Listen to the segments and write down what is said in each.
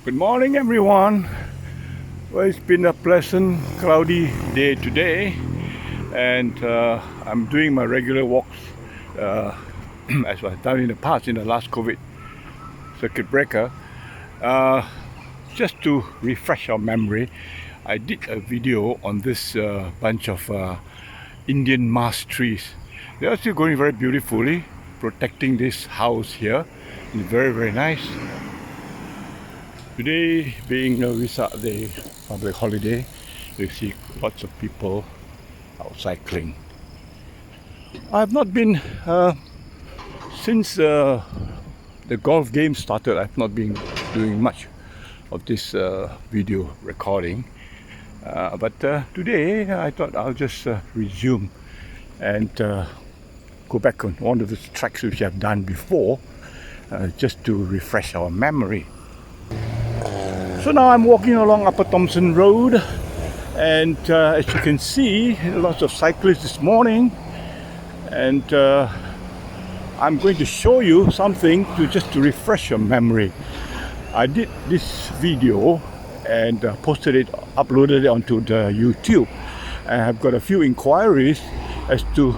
Good morning, everyone. Well, it's been a pleasant, cloudy day today, and I'm doing my regular walks as I've done in the past in the last COVID circuit breaker. Just to refresh our memory, I did a video on this bunch of Indian mass trees. They are still going very beautifully, protecting this house here. It's very, very nice. Today being a Vesak Day, public holiday, you see lots of people out cycling. I have not been, since the golf game started, I've not been doing much of this video recording. But today I thought I'll just resume and go back on one of the tracks which I've done before, just to refresh our memory. So now I'm walking along Upper Thompson Road, and as you can see, lots of cyclists this morning, and I'm going to show you something just to refresh your memory. I did this video and uploaded it onto the YouTube, and I've got a few inquiries as to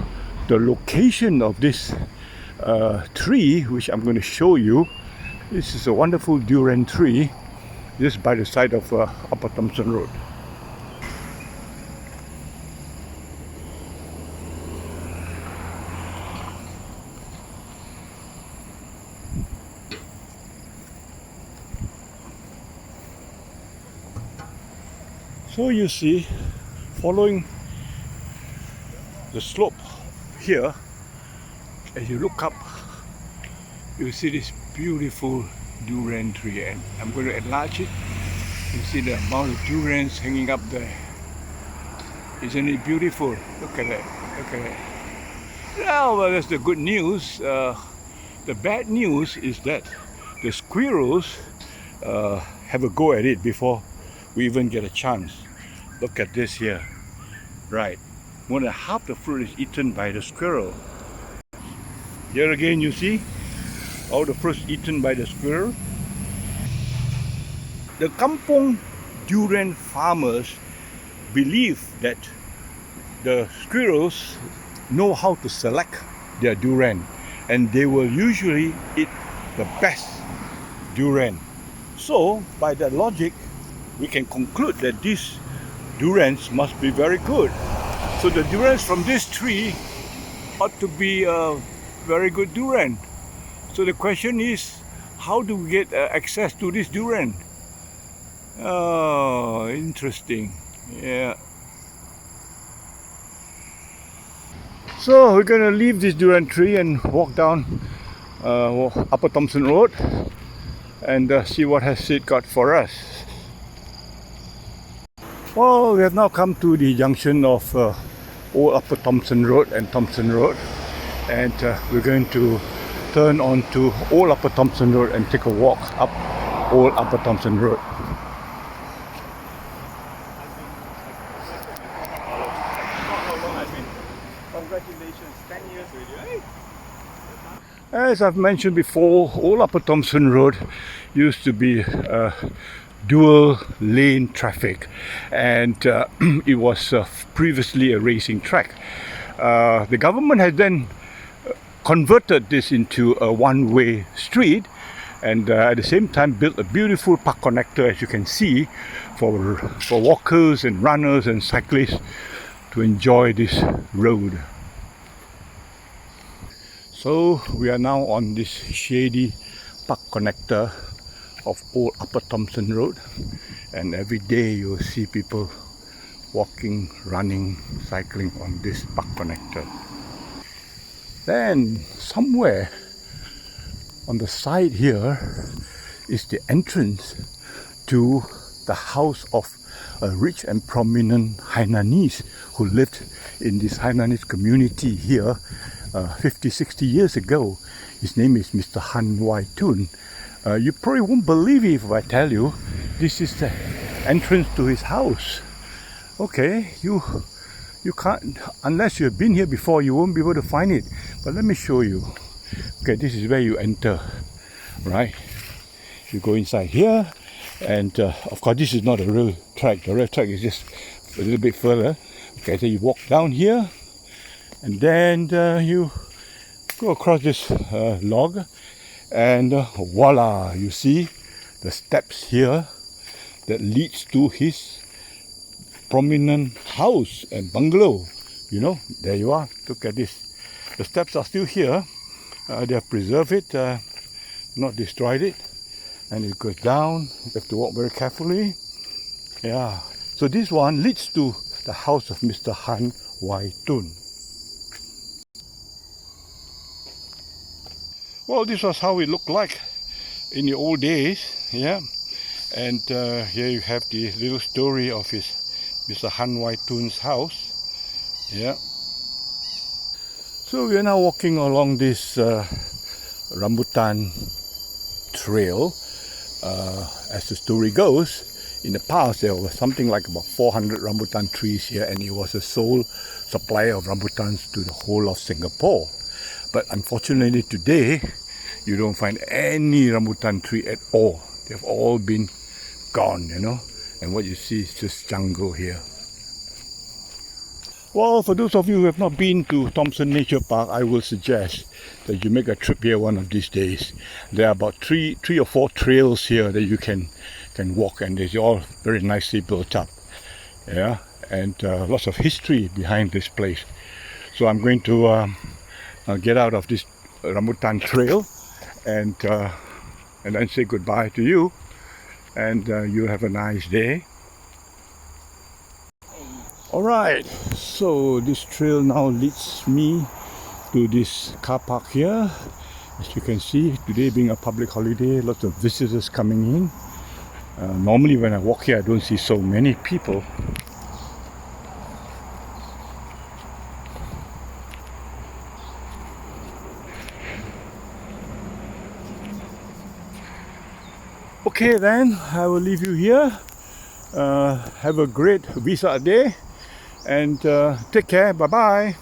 the location of this tree, which I'm going to show you. This is a wonderful durian tree just by the side of Upper Thompson Road. So you see, following the slope here, as you look up, you see this beautiful durian tree, and I'm going to enlarge it. You see the amount of durians hanging up there. Isn't it beautiful? Look at that. Look at that. Well, that's the good news. The bad news is that the squirrels have a go at it before we even get a chance. Look at this here. Right. More than half the fruit is eaten by the squirrel. Here again you see all the fruits eaten by the squirrel. The kampong durian farmers believe that the squirrels know how to select their durian, and they will usually eat the best durian. So by that logic, we can conclude that these durians must be very good. So the durians from this tree ought to be a very good durian. So the question is, how do we get access to this durian? Oh, interesting. Yeah. So we're going to leave this durian tree and walk down Upper Thompson Road and see what has it got for us. Well, we have now come to the junction of Old Upper Thompson Road and Thompson Road, and we're going to turn onto Old Upper Thompson Road and take a walk up Old Upper Thompson Road. Congratulations, 10 years already, right? As I've mentioned before, Old Upper Thompson Road used to be dual lane traffic, and it was previously a racing track. The government has then converted this into a one-way street, and at the same time built a beautiful park connector, as you can see, for walkers and runners and cyclists to enjoy this road. So we are now on this shady park connector of Old Upper Thompson Road, and every day you'll see people walking, running, cycling on this park connector. Then somewhere on the side here is the entrance to the house of a rich and prominent Hainanese who lived in this Hainanese community here 50-60 years ago. His name is Mr. Han Wai Tun. You probably won't believe it if I tell you this is the entrance to his house. Okay, you can't, unless you've been here before, you won't be able to find it. But let me show you. Okay, this is where you enter, right? You go inside here, And of course, this is not a real track. The real track is just a little bit further. Okay, so you walk down here, and then you go across this log, and voila, you see the steps here that leads to his prominent house and bungalow. You know, there you are. Look at this. The steps are still here. They have preserved it, not destroyed it. And it goes down. You have to walk very carefully. Yeah. So this one leads to the house of Mr. Han Wai Tun. Well, this was how it looked like in the old days. Yeah. And here you have the little story of his Mr. Han Wai Tun's house. Yeah. So we are now walking along this Rambutan Trail. As the story goes, in the past there was something like about 400 rambutan trees here, and it was the sole supplier of rambutans to the whole of Singapore. But unfortunately today, you don't find any rambutan tree at all. They've all been gone, you know, and what you see is just jungle here. Well, for those of you who have not been to Thompson Nature Park, I will suggest that you make a trip here one of these days. There are about three or four trails here that you can walk, and they're all very nicely built up. Yeah, and lots of history behind this place. So I'm going to get out of this Rambutan Trail and then say goodbye to you, and you'll have a nice day. Alright, so this trail now leads me to this car park here. As you can see, today being a public holiday, lots of visitors coming in. Normally when I walk here, I don't see so many people. Okay then, I will leave you here. Have a great visa day, and take care. Bye bye.